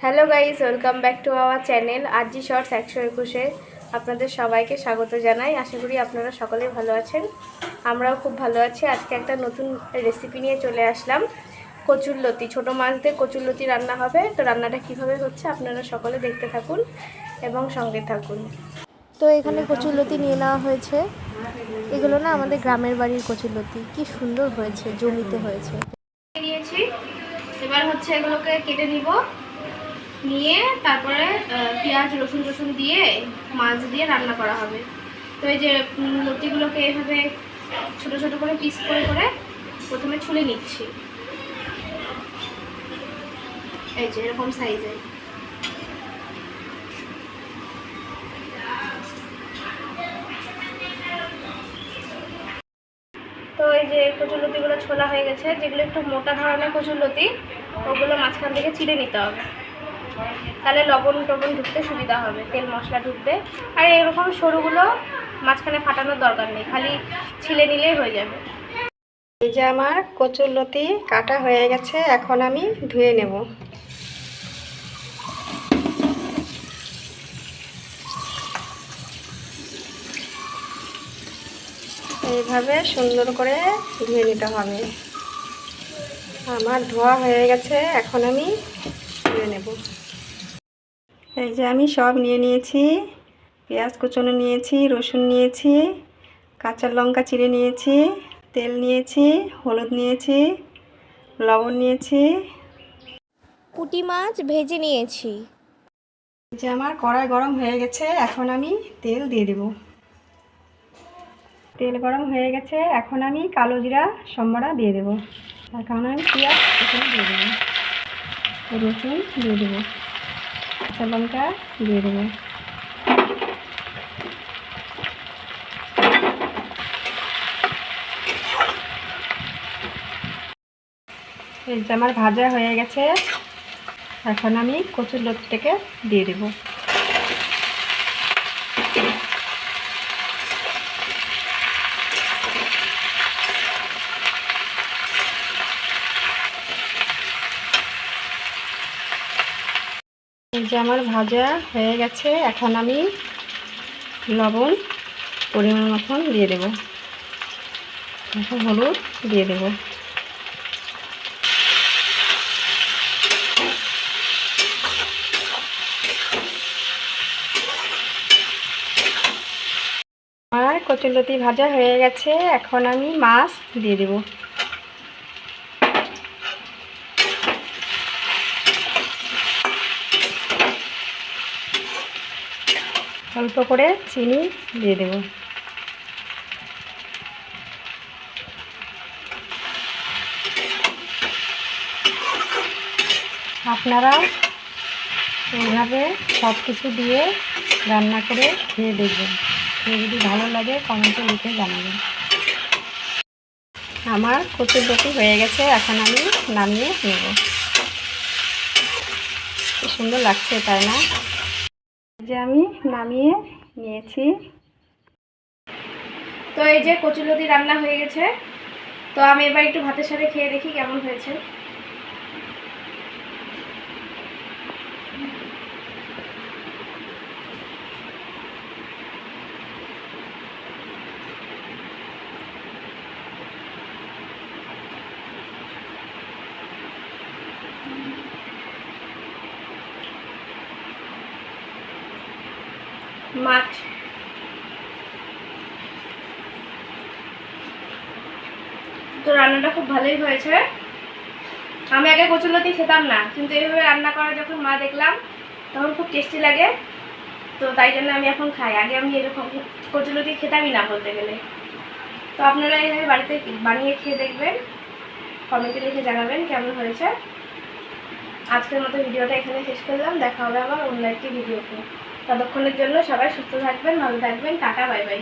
Hello guys, welcome back to our channel RG shorts 121-এ আপনাদের সবাইকে স্বাগত জানাই। আশা করি আপনারা সকলেই ভালো আছেন, আমরাও খুব ভালো আছি। আজকে একটা নতুন রেসিপি নিয়ে চলে আসলাম, কচুরলতি। ছোটো মাছ দিয়ে কচুরলতি রান্না হবে। তো রান্নাটা কিভাবে হচ্ছে আপনারা সকলে দেখতে থাকুন এবং সঙ্গে থাকুন। তো এখানে কচুরলতি নিয়ে নেওয়া হয়েছে। এগুলো না আমাদের গ্রামের বাড়ির কচুরলতি, কি সুন্দর হয়েছে, জমিতে হয়েছে। নিয়েছি, এবার হচ্ছে এগুলোকে কেটে নিব। নিয়ে তারপরে পেঁয়াজ রসুন দিয়ে মাছ দিয়ে রান্না করা হবে। তো এই যে লতিগুলোকে এভাবে ছোট ছোট করে পিস করে করে প্রথমে ছুলে নিচ্ছি, এই যে এরকম সাইজে। তো এই যে কচুরলতিগুলো ছোলা হয়ে গেছে, যেগুলো একটু মোটা ধরনের কচুরলতি ওগুলো মাঝখান থেকে ছিঁড়ে নিতে হবে, তাহলে লবণ টবণ ঢুকতে সুবিধা হবে, তেল মশলা ঢুকবে। আর এরকম সরুগুলো মাঝখানে ফাটানোর দরকার নেই, খালি ছিলে নিলেই হয়ে যাবে। এই যে আমার কচুরলতি কাটা হয়ে গেছে, এখন আমি ধুয়ে নেব। এইভাবে সুন্দর করে ধুয়ে নিতে হবে। আমার ধোয়া হয়ে গেছে, এখন আমি ধুয়ে নেব। এই যে আমি সব নিয়ে নিয়েছি, পেঁয়াজ কুচনো নিয়েছি, রসুন নিয়েছি, কাঁচা লঙ্কা চিড়ে নিয়েছি, তেল নিয়েছি, হলুদ নিয়েছি, লবণ নিয়েছি, পুঁটি মাছ ভেজে নিয়েছি। যে আমার কড়াই গরম হয়ে গেছে, এখন আমি তেল দিয়ে দেব। তেল গরম হয়ে গেছে, এখন আমি কালো জিরা সম্বরা দিয়ে দেব। এখন আমি পেঁয়াজ কুচনো দিয়ে দেবো, রসুন দিয়ে দেবো, কাঁচা লঙ্কা দিয়ে দেবো। এই যে আমার ভাজা হয়ে গেছে, এখন আমি কচুরলতিটাকে দিয়ে দেব। এই যে আমার ভাজা হয়ে গেছে, এখন আমি লবণ পরিমাণ মতন দিয়ে দেব, এখন হলুদ দিয়ে দেব। আমার কচুরলতি ভাজা হয়ে গেছে, এখন আমি মাছ দিয়ে দেব। অল্প করে চিনি দিয়ে দেব। আপনারা এইভাবে সব কিছু দিয়ে রান্না করে খেয়ে দেখবেন, খেয়ে যদি ভালো লাগে কমেন্টে লিখে জানাবেন। আমার কচুরলতি হয়ে গেছে, এখন আমি নামিয়ে নেব। কি সুন্দর লাগছে, তাই না? যে আমি নামিয়ে নিয়েছি। তো এই যে কচুরলতি রান্না হয়ে গেছে, তো আমি এবার একটু ভাতের সাথে খেয়ে দেখি কেমন হয়েছে। মাছ তো রান্নাটা খুব ভালোই হয়েছে। আমি আগে কচুরলতি খেতাম না, কিন্তু এইভাবে রান্না করা যখন মা দেখলাম তখন খুব টেস্টি লাগে, তো তাই জন্য আমি এখন খাই। আগে আমি এরকম কচুরলতি খেতামই না বলতে গেলে। তো আপনারা এইভাবে বাড়িতে বানিয়ে খেয়ে দেখবেন, কমেন্টে লিখে জানাবেন কেমন হয়েছে। আজকের মতো ভিডিওটা এখানে শেষ করলাম, দেখা হবে আবার অন্য একটি ভিডিওতে। ততক্ষণের জন্য সবাই সুস্থ থাকবেন, ভালো থাকবেন, টাটা, বাই বাই।